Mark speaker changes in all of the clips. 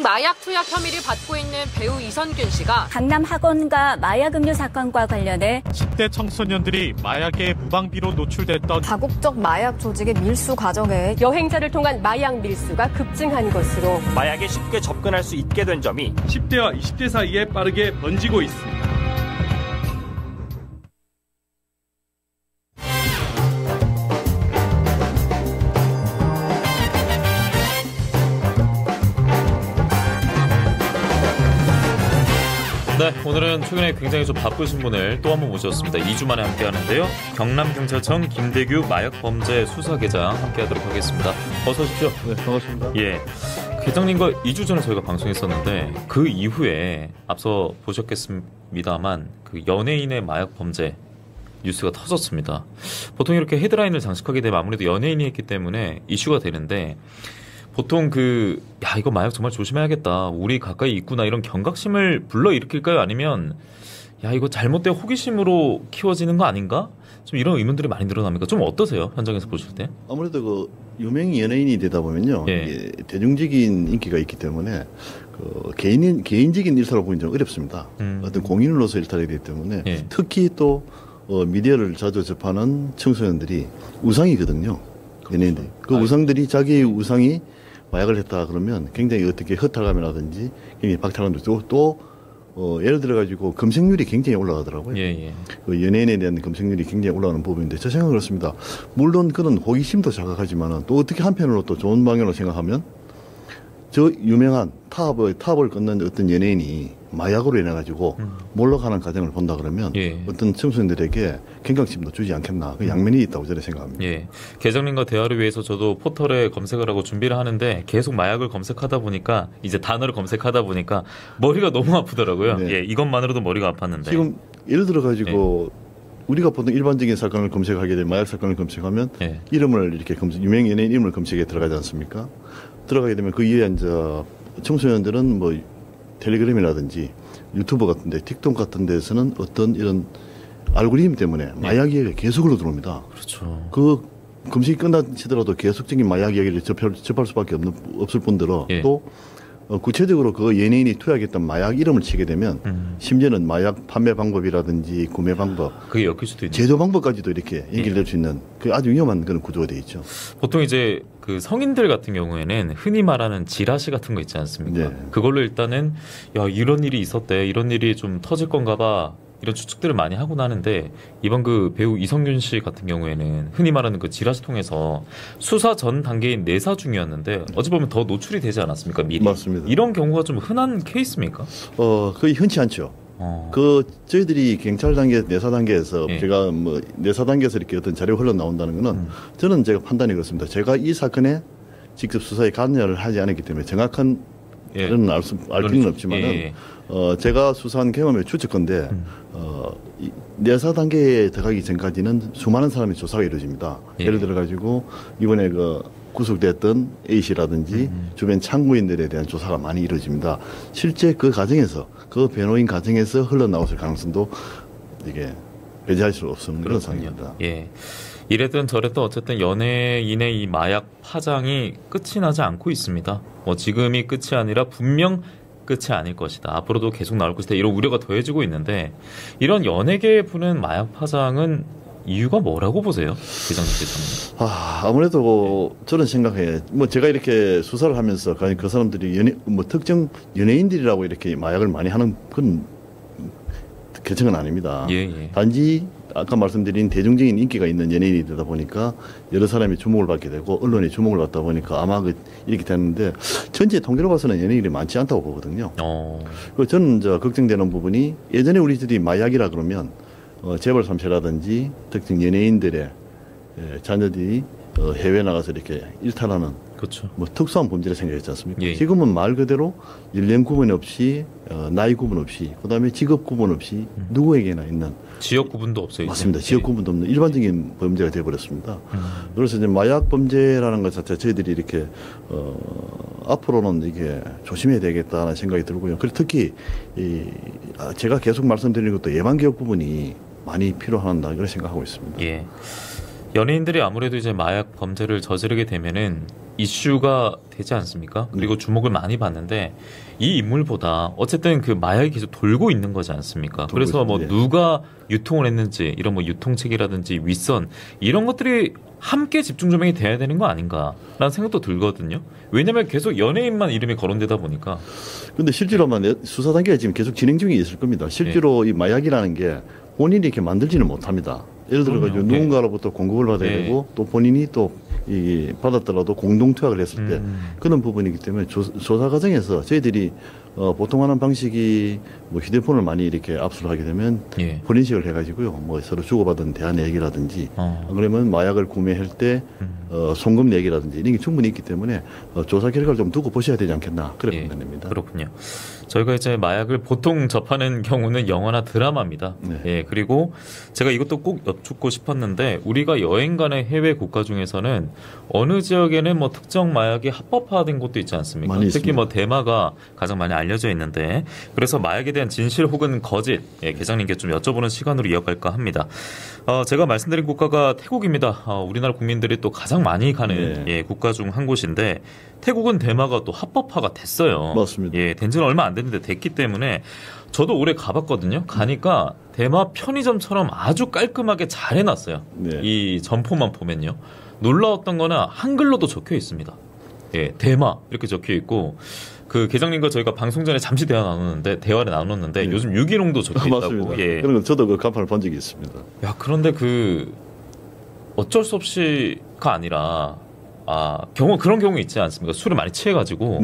Speaker 1: 마약 투약 혐의를 받고 있는 배우 이선균 씨가
Speaker 2: 강남 학원가 마약 음료 사건과 관련해
Speaker 3: 10대 청소년들이 마약의 무방비로 노출됐던
Speaker 4: 다국적 마약 조직의 밀수 과정에
Speaker 5: 여행자를 통한 마약 밀수가 급증한 것으로
Speaker 6: 마약에 쉽게 접근할 수 있게 된 점이
Speaker 7: 10대와 20대 사이에 빠르게 번지고 있습니다.
Speaker 8: 네, 오늘은 최근에 굉장히 좀 바쁘신 분을 또 한 번 모셨습니다. 2주 만에 함께 하는데요. 경남경찰청 김대규 마약범죄 수사계장 함께 하도록 하겠습니다. 어서 오십시오.
Speaker 9: 네, 반갑습니다.
Speaker 8: 예. 계장님과 2주 전에 저희가 방송했었는데 그 이후에 앞서 보셨겠습니다만 그 연예인의 마약범죄 뉴스가 터졌습니다. 보통 이렇게 헤드라인을 장식하게 되면 아무래도 연예인이 했기 때문에 이슈가 되는데 보통 이거 마약 정말 조심해야겠다. 우리 가까이 있구나. 이런 경각심을 불러일으킬까요? 아니면, 이거 잘못된 호기심으로 키워지는 거 아닌가? 좀 이런 의문들이 많이 늘어납니까? 좀 어떠세요? 현장에서 보실 때?
Speaker 9: 아무래도 유명 연예인이 되다 보면요.
Speaker 8: 예.
Speaker 9: 대중적인 인기가 있기 때문에 개인적인 일탈을 보기는 좀 어렵습니다. 어떤 공인으로서 일탈이 되기 때문에
Speaker 8: 예.
Speaker 9: 특히 또 미디어를 자주 접하는 청소년들이 우상이거든요. 연예인들이. 그 우상들이 자기의 우상이 마약을 했다 그러면 굉장히 어떻게 허탈감이라든지 굉장히 박탈감도 있고 또 예를 들어 가지고 검색률이 굉장히 올라가더라고요.
Speaker 8: 예.
Speaker 9: 그 연예인에 대한 검색률이 굉장히 올라가는 부분인데 저 생각은 그렇습니다. 물론 그런 호기심도 자극하지만은 또 어떻게 한편으로 또 좋은 방향으로 생각하면 저 유명한 탑을 끊는 어떤 연예인이 마약으로 인해 가지고 몰락하는 과정을 본다 그러면 어떤 청소년들에게 경각심도 주지 않겠나. 그 양면이 있다고 저는 생각합니다.
Speaker 8: 예. 계장님과 대화를 위해서 저도 포털에 검색을 하고 준비를 하는데 계속 마약을 검색하다 보니까 이제 단어를 검색하다 보니까 머리가 너무 아프더라고요.
Speaker 9: 네.
Speaker 8: 예, 이것만으로도 머리가 아팠는데.
Speaker 9: 지금 예를 들어 가지고 우리가 보통 일반적인 사건을 검색하게 되면 마약 사건을 검색하면 이름을 이렇게 유명 연예인 이름을 검색에 들어가지 않습니까? 들어가게 되면 그 이후에 이제 청소년들은 뭐 텔레그램이라든지 유튜브 같은데 틱톡 같은 데서는 어떤 이런 알고리즘 때문에 마약 이야기가 계속 흘러들어옵니다.
Speaker 8: 그렇죠.
Speaker 9: 그 검색이 끝나치더라도 계속적인 마약 이야기를 접할 수밖에 없을 뿐더러 또 구체적으로 그 연예인이 투약했던 마약 이름을 치게 되면 심지어는 마약 판매 방법이라든지 구매 방법,
Speaker 8: 그게 엮일 수도 있는
Speaker 9: 제조 방법까지도 이렇게 연결될 수 있는 그 아주 위험한 그런 구조가 되어 있죠.
Speaker 8: 보통 이제 그 성인들 같은 경우에는 흔히 말하는 지라시 같은 거 있지 않습니까? 그걸로 일단은 이런 일이 있었대, 이런 일이 좀 터질 건가 봐, 이런 추측들을 많이 하곤 하는데 이번 그 배우 이선균 씨 같은 경우에는 흔히 말하는 그 지라시 통해서 수사 전 단계인 내사 중이었는데 어찌 보면 더 노출이 되지 않았습니까? 미리.
Speaker 9: 맞습니다.
Speaker 8: 이런 경우가 좀 흔한 케이스입니까?
Speaker 9: 거의 흔치 않죠. 저희들이 경찰 단계, 내사 단계에서 제가 뭐 내사 단계에서 이렇게 어떤 자료가 흘러나온다는 거는 저는 제가 판단이 그렇습니다. 제가 이 사건에 직접 수사에 관여를 하지 않았기 때문에 정확한 저는 알 수는 없지만은 제가 수사한 경험의 추측건데 내사 단계에 들어가기 전까지는 수많은 사람의 조사가 이루어집니다. 예를 들어 가지고 이번에 그 구속됐던 A 씨라든지 주변 참고인들에 대한 조사가 많이 이루어집니다. 실제 그 과정에서 그 변호인 과정에서 흘러나왔을 가능성도 이게 배제할 수 없는 그런 상황입니다.
Speaker 8: 예. 이랬든 저랬든 어쨌든 연예인의 이 마약 파장이 끝이 나지 않고 있습니다. 지금이 끝이 아니라 분명 끝이 아닐 것이다. 앞으로도 계속 나올 것이다. 이런 우려가 더해지고 있는데 이런 연예계에 부는 마약 파장은 이유가 뭐라고 보세요? 계장님께서는.
Speaker 9: 아무래도 저는 생각해. 뭐 제가 이렇게 수사를 하면서 그 사람들이 특정 연예인들이라고 이렇게 마약을 많이 하는 그런 계층은 아닙니다. 단지 아까 말씀드린 대중적인 인기가 있는 연예인이 되다 보니까 여러 사람이 주목을 받게 되고 언론이 주목을 받다 보니까 아마 이렇게 되는데 전체 통계로 봐서는 연예인이 많지 않다고 보거든요. 저는 걱정되는 부분이 예전에 우리들이 마약이라 그러면 재벌 3세라든지 특정 연예인들의 자녀들이 해외 나가서 이렇게 일탈하는 뭐 특수한 범죄를 생각했지 않습니까? 지금은 말 그대로 연령 구분 없이 나이 구분 없이 그다음에 직업 구분 없이 누구에게나 있는
Speaker 8: 지역 구분도 없어요.
Speaker 9: 맞습니다. 지역 구분도 없는 일반적인 범죄가 되어버렸습니다. 그래서 이제 마약 범죄라는 것 자체 저희들이 이렇게 앞으로는 이게 조심해야 되겠다는 생각이 들고요. 그리고 특히 제가 계속 말씀드리는 것도 예방교육 부분이 많이 필요하다 그런 생각하고 있습니다.
Speaker 8: 연예인들이 아무래도 이제 마약 범죄를 저지르게 되면은 이슈가 되지 않습니까? 그리고 주목을 많이 받는데 이 인물보다 어쨌든 그 마약이 계속 돌고 있는 거지 않습니까? 그래서 뭐 누가 유통을 했는지 이런 뭐 유통책이라든지 윗선 이런 것들이 함께 집중 조명이 돼야 되는 거 아닌가라는 생각도 들거든요. 왜냐하면 계속 연예인만 이름이 거론되다 보니까.
Speaker 9: 그런데 실제로만 수사 단계가 지금 계속 진행 중에 있을 겁니다. 실제로 이 마약이라는 게 본인이 이렇게 만들지는 못합니다. 예를 들어가지고 누군가로부터 공급을 받아야 되고 또 본인이 또 이 받았더라도 공동 투약을 했을 때 그런 부분이기 때문에 조사 과정에서 저희들이 보통 하는 방식이 뭐 휴대폰을 많이 이렇게 압수를 하게 되면 포렌식을 해가지고요 뭐 서로 주고받은 대화 내역이라든지 그러면 마약을 구매할 때 송금 내역이라든지 이런 게 충분히 있기 때문에 조사 결과를 좀 두고 보셔야 되지 않겠나 그런 판단입니다.
Speaker 8: 그렇군요. 저희가 이제 마약을 보통 접하는 경우는 영화나 드라마입니다. 예, 그리고 제가 이것도 꼭 여쭙고 싶었는데 우리가 여행 가는 해외 국가 중에서는 어느 지역에는 뭐 특정 마약이 합법화된 곳도 있지 않습니까? 특히
Speaker 9: 있습니다.
Speaker 8: 뭐 대마가 가장 많이 알려져 있는데 그래서 마약에 대한 진실 혹은 거짓 계장님께 좀 여쭤보는 시간으로 이어갈까 합니다. 제가 말씀드린 국가가 태국입니다. 우리나라 국민들이 또 가장 많이 가는 국가 중 한 곳인데 태국은 대마가 또 합법화가 됐어요.
Speaker 9: 맞습니다.
Speaker 8: 예, 된 지는 얼마 안 됐는데 됐기 때문에 저도 올해 가봤거든요. 가니까 대마 편의점처럼 아주 깔끔하게 잘 해놨어요. 이 점포만 보면요. 놀라웠던 거는 한글로도 적혀 있습니다. 예, 대마 이렇게 적혀 있고 그 계장님과 저희가 방송 전에 잠시 대화를 나눴는데 요즘 유기농도 적혀 있다고.
Speaker 9: 맞습니다.
Speaker 8: 예.
Speaker 9: 그런 건 저도 그 간판을 본 적이 있습니다.
Speaker 8: 야, 그런데 그 어쩔 수 없이가 아니라 그런 경우 있지 않습니까? 술을 많이 취해가지고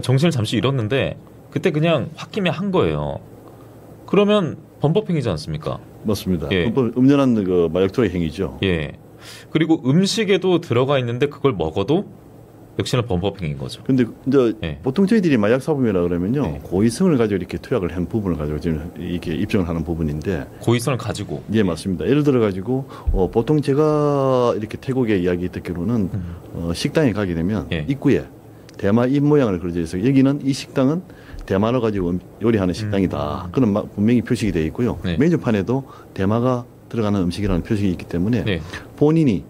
Speaker 8: 정신을 잠시 잃었는데 그때 그냥 홧김에 한 거예요. 그러면 범법행위지 않습니까?
Speaker 9: 맞습니다. 음란한 그 마약 투약 행위죠.
Speaker 8: 예. 그리고 음식에도 들어가 있는데 그걸 먹어도 역시나 범법행위인 거죠.
Speaker 9: 근데 이제 보통 저희들이 마약 사범이라 그러면요 고의성을 가지고 이렇게 투약을 한 부분을 가지고 지금 이렇게 입증을 하는 부분인데
Speaker 8: 고의성을 가지고
Speaker 9: 예 맞습니다. 예를 들어 가지고 보통 제가 이렇게 태국에 이야기 듣기로는 식당에 가게 되면 입구에 대마 입 모양을 그려져 있어요. 여기는 이 식당은 대마를 가지고 요리하는 식당이다. 그런 분명히 표식이 되어 있고요. 메뉴판에도 대마가 들어가는 음식이라는 표식이 있기 때문에 본인이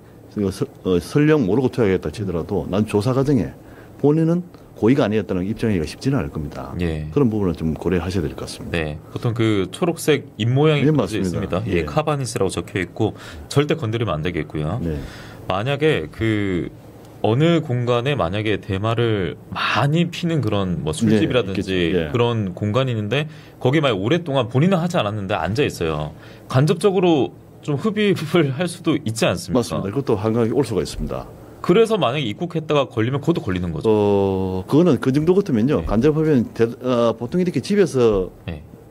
Speaker 9: 설령 모르고 투약했다 치더라도 난 조사 과정에 본인은 고의가 아니었다는 입증하기가 쉽지는 않을 겁니다. 그런 부분을 좀 고려하셔야 될 것 같습니다.
Speaker 8: 네, 보통 그 초록색 입 모양이 그려져 있습니다. 카바니스라고 적혀 있고 절대 건드리면 안 되겠고요. 만약에 그 어느 공간에 만약에 대마를 많이 피는 그런 뭐 술집이라든지 그런 공간이 있는데 거기 만약 오랫동안 본인은 하지 않았는데 앉아 있어요. 간접적으로 좀 흡입을 할 수도 있지 않습니까?
Speaker 9: 맞습니다. 그것도 한강에 올 수가 있습니다.
Speaker 8: 그래서 만약에 입국했다가 걸리면 그것도 걸리는 거죠?
Speaker 9: 그거는 그 정도 같으면요. 간접흡입은 보통 이렇게 집에서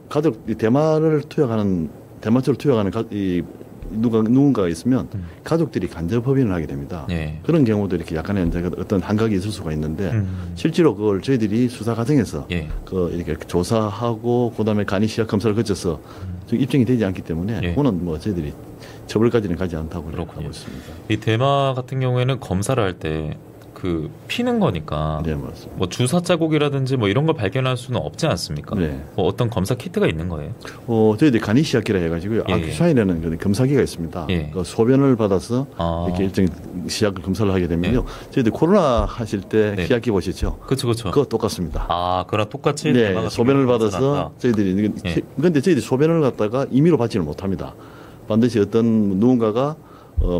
Speaker 9: 가족 대마를 투약하는 대마초를 투약하는 누군가가 있으면 가족들이 간접흡입을 하게 됩니다. 그런 경우도 이렇게 약간의 어떤 한각이 있을 수가 있는데 실제로 그걸 저희들이 수사 과정에서 이렇게 조사하고 그다음에 간이 시약 검사를 거쳐서 입증이 되지 않기 때문에 그거는 뭐 저희들이 처벌까지는 가지 않다고 하고 있습니다.
Speaker 8: 이 대마 같은 경우에는 검사를 할 때 그 피는 거니까 뭐 주사 자국이라든지 뭐 이런 걸 발견할 수는 없지 않습니까? 뭐 어떤 검사 키트가 있는 거예요?
Speaker 9: 저희들이 간이시약기라 해가지고요. 아큐샤인이라는 검사기가 있습니다. 그 소변을 받아서 이렇게 일정 시약을 검사를 하게 되면요. 저희들 코로나 하실 때 시약기 보셨죠?
Speaker 8: 그렇죠.
Speaker 9: 그거 똑같습니다.
Speaker 8: 그랑 똑같이
Speaker 9: 소변을 받아서 저희들이 근데 저희들이 소변을 갖다가 임의로 받지는 못합니다. 반드시 어떤 누군가가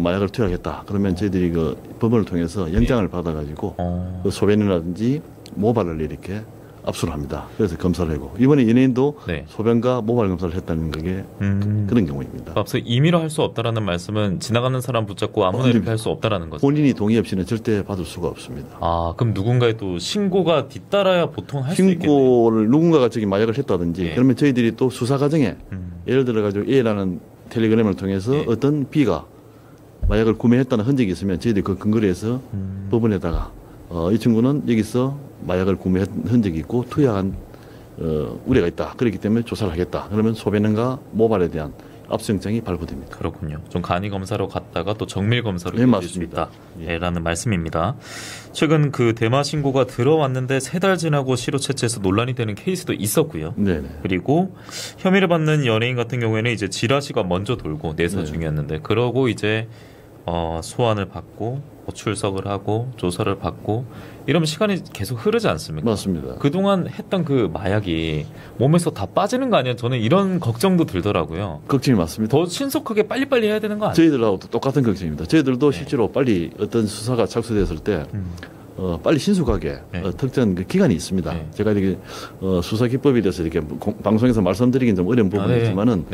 Speaker 9: 마약을 투약했다. 그러면 저희들이 그 법원을 통해서 영장을 받아가지고 그 소변이라든지 모발을 이렇게 압수를 합니다. 그래서 검사를 하고 이번에 연예인도 소변과 모발 검사를 했다는 그게 그런 경우입니다.
Speaker 8: 앞서 임의로 할 수 없다라는 말씀은 지나가는 사람 붙잡고 아무나 이렇게 할 수 없다라는 거죠.
Speaker 9: 본인이 동의 없이는 절대 받을 수가 없습니다.
Speaker 8: 그럼 누군가의 또 신고가 뒤따라야 보통 할 수 있겠네요.
Speaker 9: 신고를 누군가가 저기 마약을 했다든지 그러면 저희들이 또 수사 과정에 예를 들어가지고 A라는 텔레그램을 통해서 어떤 B가 마약을 구매했다는 흔적이 있으면 저희들이 그 근거로 해서 법원에다가 이 친구는 여기서 마약을 구매한 흔적이 있고 투약한 우려가 있다. 그렇기 때문에 조사를 하겠다. 그러면 소변과 모발에 대한 압수영장이 발부됩니다.
Speaker 8: 그렇군요. 좀 간이 검사로 갔다가 또 정밀 검사로 이어질 수 있다라는 말씀입니다. 최근 그 대마 신고가 들어왔는데 3달 지나고 시로 채취해서 논란이 되는 케이스도 있었고요. 그리고 혐의를 받는 연예인 같은 경우에는 이제 지라시가 먼저 돌고 내사 중이었는데 그러고 이제 소환을 받고 출석을 하고 조사를 받고 이러면 시간이 계속 흐르지 않습니까?
Speaker 9: 맞습니다.
Speaker 8: 그동안 했던 그 마약이 몸에서 다 빠지는 거 아니에요? 저는 이런 걱정도 들더라고요.
Speaker 9: 걱정이 맞습니다.
Speaker 8: 더 신속하게 빨리빨리 해야 되는 거 아니에요?
Speaker 9: 저희들하고도 똑같은 걱정입니다. 저희들도 실제로 빨리 어떤 수사가 착수됐을 때 빨리 신속하게 특정 그 기간이 있습니다. 제가 이렇게 수사 기법에 대해서 이렇게 방송에서 말씀드리긴 좀 어려운 부분이 있지만은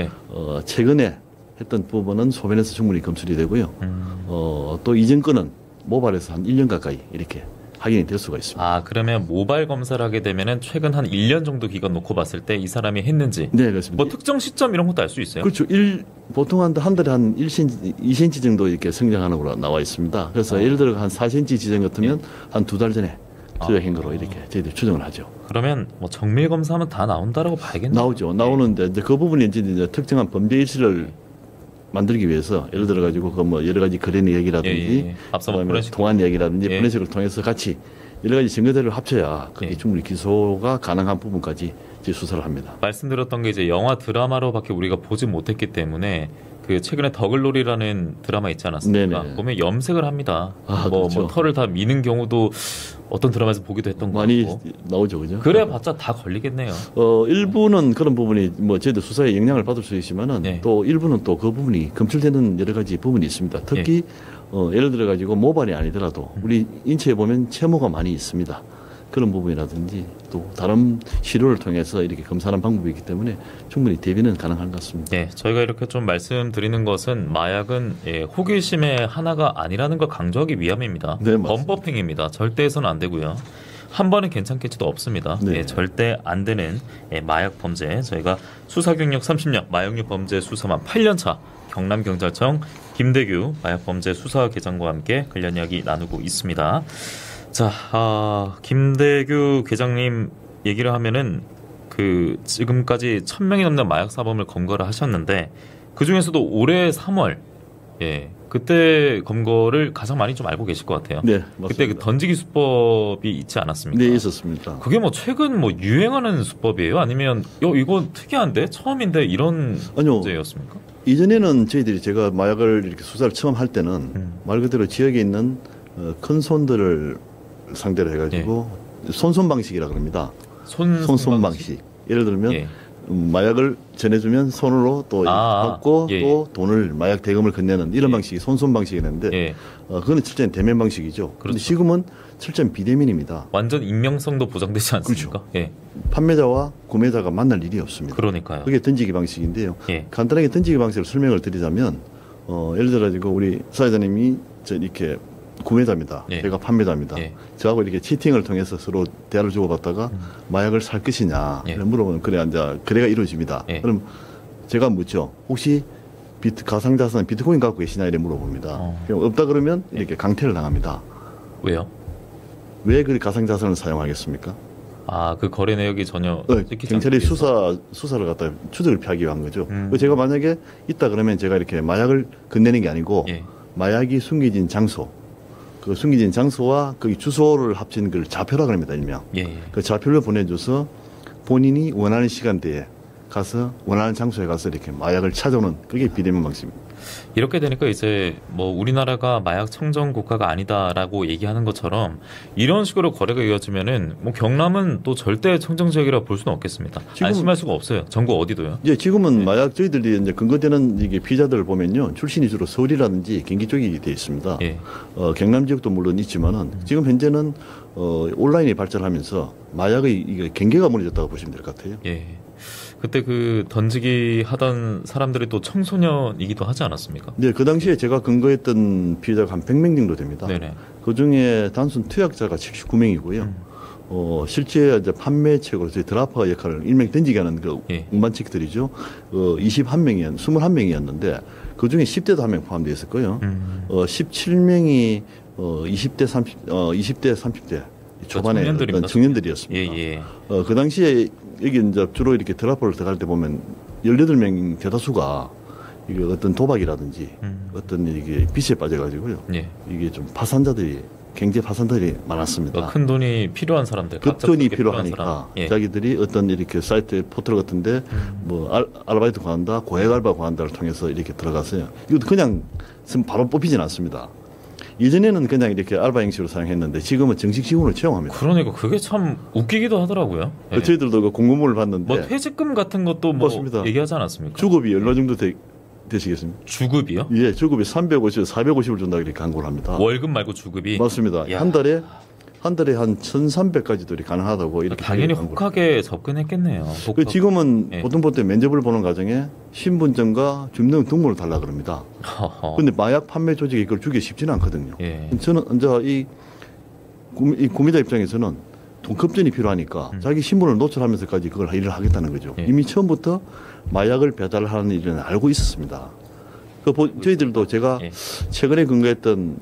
Speaker 9: 최근에 했던 부분은 소변에서 충분히 검출이 되고요. 또 이전 건은 모발에서 한 1년 가까이 이렇게 확인이 될 수가 있습니다.
Speaker 8: 아, 그러면 모발 검사를 하게 되면은 최근 한 1년 정도 기간 놓고 봤을 때 이 사람이 했는지.
Speaker 9: 네, 그렇습니다.
Speaker 8: 뭐 특정 시점 이런 것도 알 수 있어요?
Speaker 9: 그렇죠. 보통 한 달에 한 1cm, 2cm 정도 이렇게 성장하는 거로 나와 있습니다. 그래서 예를 들어 한 4cm 지정 같으면 한 2달 전에 투여한 거로 이렇게 저희들이 추정을 하죠.
Speaker 8: 그러면 뭐 정밀 검사하면 다 나온다라고 봐야겠네요.
Speaker 9: 나오죠. 나오는데 이제 그 부분이 이제 특정한 범죄 일시를 만들기 위해서 예를 들어 가지고 그 뭐 여러 가지 거래 얘기라든지
Speaker 8: 앞서 뭐
Speaker 9: 통한 얘기라든지 포렌식을 통해서 같이 여러 가지 증거들을 합쳐야 그게 충분히 기소가 가능한 부분까지 이제 수사를 합니다.
Speaker 8: 말씀드렸던 게 이제 영화 드라마로밖에 우리가 보지 못했기 때문에 그 최근에 더글로리라는 드라마 있지 않았습니까? 네네. 보면 염색을 합니다. 뭐 털을 다 미는 경우도 어떤 드라마에서 보기도 했던 거
Speaker 9: 많이
Speaker 8: 같고.
Speaker 9: 나오죠, 그죠?
Speaker 8: 그래봤자 다 걸리겠네요.
Speaker 9: 일부는 그런 부분이 뭐 저희도 수사에 영향을 받을 수 있지만은 또 일부는 또 그 부분이 검출되는 여러 가지 부분이 있습니다. 특히 예를 들어 가지고 모발이 아니더라도 우리 인체에 보면 채모가 많이 있습니다. 그런 부분이라든지 또 다른 시료를 통해서 이렇게 검사하는 방법이 있기 때문에 충분히 대비는 가능한 것 같습니다.
Speaker 8: 네, 저희가 이렇게 좀 말씀드리는 것은 마약은 호기심의 하나가 아니라는 걸 강조하기 위함입니다.
Speaker 9: 네,
Speaker 8: 범법행위입니다. 절대 해서는 안 되고요. 한 번은 괜찮겠지도 없습니다.
Speaker 9: 네.
Speaker 8: 절대 안 되는 마약 범죄. 저희가 수사 경력 30년, 마약류 범죄 수사만 8년 차 경남경찰청 김대규 마약범죄 수사계장과 함께 관련 이야기 나누고 있습니다. 자, 김대규 계장님 얘기를 하면은 그 지금까지 1,000명이 넘는 마약 사범을 검거를 하셨는데 그 중에서도 올해 3월 그때 검거를 가장 많이 좀 알고 계실 것 같아요.
Speaker 9: 네, 맞습니다.
Speaker 8: 그때 그 던지기 수법이 있지 않았습니까?
Speaker 9: 네, 있었습니다.
Speaker 8: 그게 뭐 최근 뭐 유행하는 수법이에요? 아니면 이거 특이한데 처음인데 이런 문제였습니까?
Speaker 9: 이전에는 저희들이 제가 마약을 이렇게 수사를 처음 할 때는 말 그대로 지역에 있는 큰 손들을 상대로 해가지고 손손 방식이라고 합니다. 손손 방식. 예를 들면 마약을 전해주면 손으로 또 받고 또 돈을 마약 대금을 건네는 이런 방식이 손손 방식이었는데 그거는 철저한 대면 방식이죠. 그런데 지금은 철저한 비대면입니다.
Speaker 8: 완전 익명성도 보장되지 않습니까?
Speaker 9: 그렇죠. 판매자와 구매자가 만날 일이 없습니다.
Speaker 8: 그러니까요.
Speaker 9: 그게 던지기 방식인데요. 간단하게 던지기 방식을 설명을 드리자면 예를 들어 가지고 우리 사회자님이 이렇게 구매자입니다. 제가 판매자입니다. 저하고 이렇게 치팅을 통해서 서로 대화를 주고받다가 마약을 살 것이냐 물어보면 그래 이제 거래가 이루어집니다. 그럼 제가 묻죠. 혹시 가상자산 비트코인 갖고 계시냐 이렇게 물어봅니다. 없다 그러면 이렇게 강퇴를 당합니다.
Speaker 8: 왜요?
Speaker 9: 왜 그 가상자산을 사용하겠습니까?
Speaker 8: 그 거래 내역이 전혀
Speaker 9: 경찰이 수사를 갖다 추적을 피하기 위한 거죠. 제가 만약에 있다 그러면 제가 이렇게 마약을 건네는 게 아니고 마약이 숨겨진 장소 그 숨겨진 장소와 그 주소를 합친 걸 좌표라고 합니다, 일명. 그 좌표를 보내줘서 본인이 원하는 시간대에 가서 원하는 장소에 가서 이렇게 마약을 찾아오는 그게 비대면 방식입니다.
Speaker 8: 이렇게 되니까 이제 뭐 우리나라가 마약 청정 국가가 아니다라고 얘기하는 것처럼 이런 식으로 거래가 이어지면은 뭐 경남은 또 절대 청정 지역이라 볼 수는 없겠습니다. 안심할 수가 없어요. 전국 어디도요.
Speaker 9: 지금은 마약 저희들이 이제 근거되는 이게 피자들을 보면요 출신이 주로 서울이라든지 경기 쪽이 돼 있습니다. 경남 지역도 물론 있지만은 지금 현재는 온라인이 발전하면서 마약의 이게 경계가 무너졌다고 보시면 될 것 같아요.
Speaker 8: 그때 그 던지기 하던 사람들이 또 청소년이기도 하지 않았습니까?
Speaker 9: 네, 그 당시에 제가 근거했던 피해자가 한 100명 정도 됩니다. 그 중에 단순 투약자가 79명이고요. 실제 이제 판매책으로 저희 드라퍼 역할을 일명 던지게 하는 그 운반책들이죠. 21명이었는데 그 중에 10대도 한 명 포함되어 있었고요. 17명이 20대, 30대 초반에 청년들이었습니다. 그 당시에 여기 이제 주로 이렇게 드라퍼를 들어갈 때 보면 18명 대다수가 이게 어떤 도박이라든지 어떤 이게 빚에 빠져가지고요. 이게 좀 파산자들이 경제 파산들이 많았습니다.
Speaker 8: 큰 돈이 필요한 사람들,
Speaker 9: 급돈이 필요하니까
Speaker 8: 예.
Speaker 9: 자기들이 어떤 이렇게 사이트 포털 같은데 뭐 아르바이트 구한다, 고액 알바 구한다를 통해서 이렇게 들어갔어요. 이것도 그냥 바로 뽑히진 않습니다. 예전에는 그냥 이렇게 알바 형식으로 사용했는데 지금은 정식 직원으로 채용합니다.
Speaker 8: 그러니까 그게 참 웃기기도 하더라고요. 예.
Speaker 9: 저희들도 그 공고문을 봤는데
Speaker 8: 뭐 퇴직금 같은 것도 뭐
Speaker 9: 맞습니다.
Speaker 8: 얘기하지 않았습니까?
Speaker 9: 주급이 얼마 정도 되시겠습니까?
Speaker 8: 주급이요?
Speaker 9: 예, 주급이 350, 450을 준다고 이렇게 광고를 합니다.
Speaker 8: 월급 말고 주급이?
Speaker 9: 맞습니다.
Speaker 8: 야.
Speaker 9: 한 달에 한 1,300까지도 이렇게 가능하다고 이렇게
Speaker 8: 당연히 혹하게 접근했겠네요.
Speaker 9: 그 지금은
Speaker 8: 예.
Speaker 9: 보통 면접을 보는 과정에 신분증과 주민등록을 달라 그럽니다. 그런데 마약 판매 조직이 이걸 주기 쉽지는 않거든요.
Speaker 8: 예.
Speaker 9: 저는 이제 이 구매자 입장에서는 돈급전이 필요하니까 자기 신분을 노출하면서까지 그걸 일을 하겠다는 거죠.
Speaker 8: 예.
Speaker 9: 이미 처음부터 마약을 배달하는 일은 알고 있었습니다. 저희들도 제가
Speaker 8: 예.
Speaker 9: 최근에 근거했던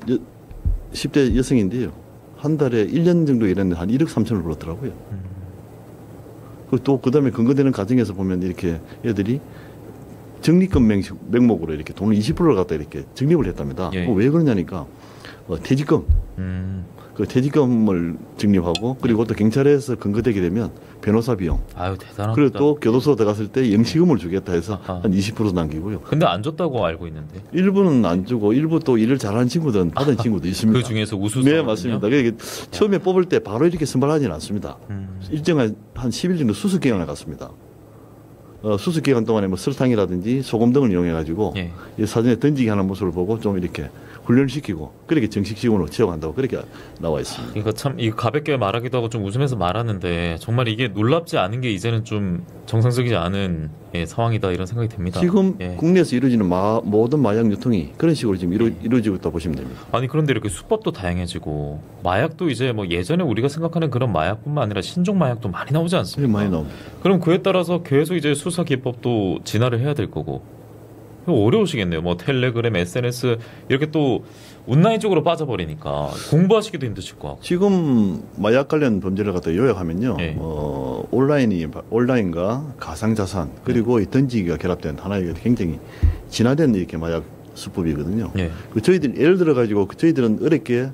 Speaker 9: 10대 여성인데요. 한 달에 1년 정도 일했는데 한 1억 3천을 벌었더라고요. 또 그다음에 근거되는 가정에서 보면 이렇게 애들이 적립금 명목으로 이렇게 돈을 20%를 갖다 이렇게 적립을 했답니다.
Speaker 8: 예.
Speaker 9: 왜 그러냐니까 퇴직금. 그 퇴직금을 적립하고 그리고 또 경찰에서 근거되게 되면 변호사 비용.
Speaker 8: 아유 대단하다.
Speaker 9: 그리고 또 교도소 들어갔을 때 영시금을 주겠다 해서
Speaker 8: 아하.
Speaker 9: 한 20% 남기고요.
Speaker 8: 근데 안 줬다고 알고 있는데.
Speaker 9: 일부는 안 주고 일부 또 일을 잘하는 친구들은 받은 친구도 있습니다.
Speaker 8: 그 중에서 우수상.
Speaker 9: 네, 맞습니다. 그러니까 처음에 뽑을 때 바로 이렇게 선발하지는 않습니다. 일정한 한 10일 정도 수습 기간을 갔습니다. 수습 기간 동안에 뭐 설탕이라든지 소금 등을 이용해 가지고
Speaker 8: 예.
Speaker 9: 사전에 던지기 하는 모습을 보고 좀 이렇게 훈련시키고 그렇게 정식 직원으로 채용한다고 그렇게 나와 있습니다.
Speaker 8: 그러니까 참 이거 가볍게 말하기도 하고 좀 웃으면서 말하는데 정말 이게 놀랍지 않은 게 이제는 좀 정상적이지 않은 상황이다 이런 생각이 듭니다.
Speaker 9: 지금
Speaker 8: 예.
Speaker 9: 국내에서 이루어지는 모든 마약 유통이 그런 식으로 지금 이루어지고 있다고 보시면 됩니다.
Speaker 8: 아니 그런데 이렇게 수법도 다양해지고 마약도 이제 뭐 예전에 우리가 생각하는 그런 마약뿐만 아니라 신종 마약도 많이 나오지 않습니까?
Speaker 9: 많이 나옵니다.
Speaker 8: 그럼 그에 따라서 계속 이제 수사 기법도 진화를 해야 될 거고 어려우시겠네요. 뭐 텔레그램, SNS 이렇게 또 온라인 쪽으로 빠져버리니까 공부하시기도 힘드실 것 같고.
Speaker 9: 지금 마약 관련 범죄를 갖다 요약하면요,
Speaker 8: 예.
Speaker 9: 온라인과 가상자산 그리고 이 던지기가 결합된 하나의 굉장히 진화된 이렇게 마약 수법이거든요.
Speaker 8: 예.
Speaker 9: 저희들 예를 들어 가지고 저희들은 어렵게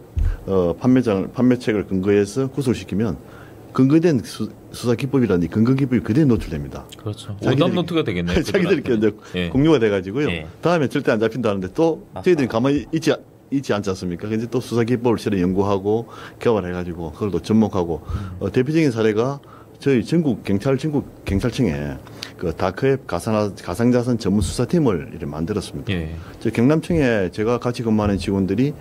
Speaker 9: 판매책을 근거해서 구술시키면 근거된 수사 기법이라든지 근거 기법이 그대로 노출됩니다.
Speaker 8: 그렇죠. 오답 노트가 되겠네요.
Speaker 9: 자기들끼리 이제
Speaker 8: 예.
Speaker 9: 공유가 돼가지고요.
Speaker 8: 예.
Speaker 9: 다음에 절대 안 잡힌다는데 또 저희들이 가만히 있지 않지 않습니까? 그래서 또 수사 기법을 새로 연구하고 개발해가지고 그걸 또 접목하고 대표적인 사례가 저희 전국 경찰청에 그 다크웹 가상자산 전문 수사팀을 이렇게 만들었습니다.
Speaker 8: 예.
Speaker 9: 저 경남청에 제가 같이 근무하는 직원들이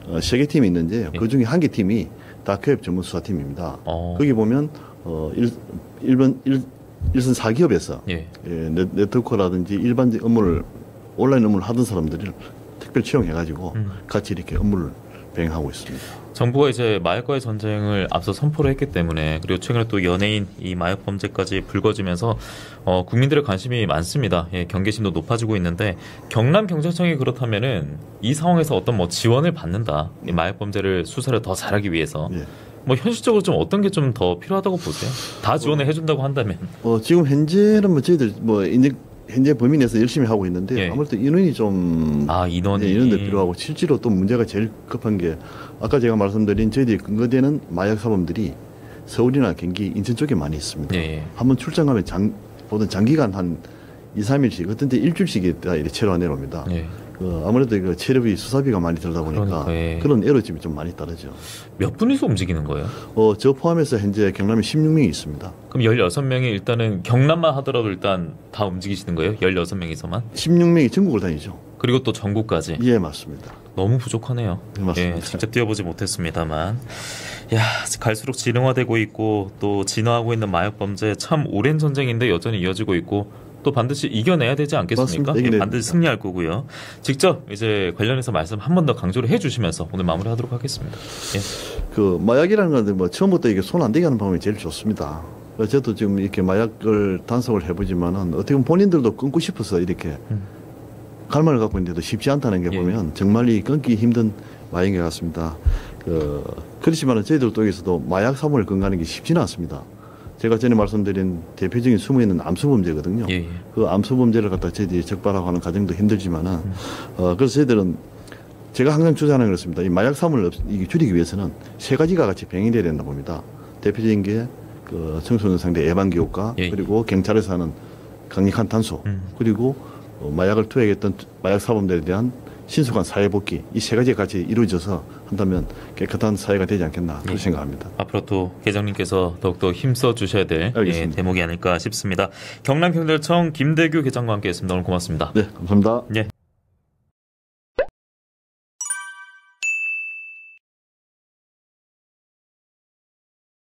Speaker 9: 3개 팀이 있는데요.
Speaker 8: 예.
Speaker 9: 그 중에 한 개 팀이 다크웹 전문 수사팀입니다. 거기 보면 일선 4기업에서
Speaker 8: 예.
Speaker 9: 네트워크라든지 일반적 업무를 온라인 업무를 하던 사람들을 특별 채용해가지고 같이 이렇게 업무를 병행하고 있습니다.
Speaker 8: 정부가 이제 마약과의 전쟁을 앞서 선포를 했기 때문에 그리고 최근에 또 연예인 이 마약 범죄까지 불거지면서 국민들의 관심이 많습니다. 예, 경계심도 높아지고 있는데 경남 경찰청이 그렇다면은 이 상황에서 어떤 뭐 지원을 받는다. 이 마약 범죄를 수사를 더 잘하기 위해서
Speaker 9: 예.
Speaker 8: 뭐 현실적으로 좀 어떤 게 좀 더 필요하다고 보세요? 다 지원을 해준다고 한다면
Speaker 9: 지금 현재는 뭐 저희들 현재 범위 내에서 열심히 하고 있는데
Speaker 8: 예.
Speaker 9: 아무래도 인원이 좀 인원도 필요하고 실제로 또 문제가 제일 급한 게 아까 제가 말씀드린 저희들이 근거되는 마약 사범들이 서울이나 경기, 인천 쪽에 많이 있습니다.
Speaker 8: 예.
Speaker 9: 한번 출장 가면 보통 장기간 한 2, 3일씩 어떤 때 일주일씩 이렇게 체류가 내려옵니다.
Speaker 8: 예.
Speaker 9: 아무래도 그 체력비 수사비가 많이 들다 보니까
Speaker 8: 그러니까,
Speaker 9: 그런 에러집이 좀 많이 따르죠.
Speaker 8: 몇 분이서 움직이는 거예요?
Speaker 9: 저 포함해서 현재 경남에 16명이 있습니다.
Speaker 8: 그럼 16명이 일단은 경남만 하더라도 일단 다 움직이시는 거예요? 16명이서만?
Speaker 9: 16명이 전국을 다니죠.
Speaker 8: 그리고 또 전국까지?
Speaker 9: 예, 맞습니다.
Speaker 8: 너무 부족하네요.
Speaker 9: 네, 맞습니다.
Speaker 8: 예, 직접 뛰어보지 못했습니다만. 야, 갈수록 진흥화되고 있고 또 진화하고 있는 마약 범죄 참 오랜 전쟁인데 여전히 이어지고 있고 또 반드시 이겨내야 되지 않겠습니까?
Speaker 9: 맞습니다.
Speaker 8: 반드시 승리할 거고요. 직접 이제 관련해서 말씀 한 번 더 강조를 해주시면서 오늘 마무리하도록 하겠습니다. 예.
Speaker 9: 그 마약이라는 건데 뭐 처음부터 이게 손 안 대게 하는 방법이 제일 좋습니다. 저도 지금 이렇게 마약을 단속을 해보지만은 어떻게 보면 본인들도 끊고 싶어서 이렇게 갈망을 갖고 있는데도 쉽지 않다는 게 보면 정말 이 끊기 힘든 마약인 것 같습니다. 그렇지만은 저희들도 여기서도 마약 사범을 끊는 게 쉽지는 않습니다. 제가 전에 말씀드린 대표적인 숨어있는 암수범죄거든요.
Speaker 8: 예.
Speaker 9: 그 암수범죄를 갖다 저희들이 적발하고 하는 과정도 힘들지만은 그래서 저희들은 제가 항상 주장하는 그렇습니다. 이 마약 사업을 줄이기 위해서는 세 가지가 같이 병행돼야 된다 봅니다. 대표적인 게 그 청소년 상대 예방 교육과
Speaker 8: 예.
Speaker 9: 그리고 경찰에서 하는 강력한 단속 그리고 마약을 투약했던 마약 사범들에 대한 신속한 사회 복귀 이 세 가지가 같이 이루어져서 한다면 깨끗한 사회가 되지 않겠나 그렇게 생각합니다.
Speaker 8: 앞으로 또 계장님께서 더욱더 힘써 주셔야 될 대목이 아닐까 싶습니다. 경남경찰청 김대규 계장과 함께했습니다. 오늘 고맙습니다.
Speaker 9: 네, 감사합니다.
Speaker 8: 예.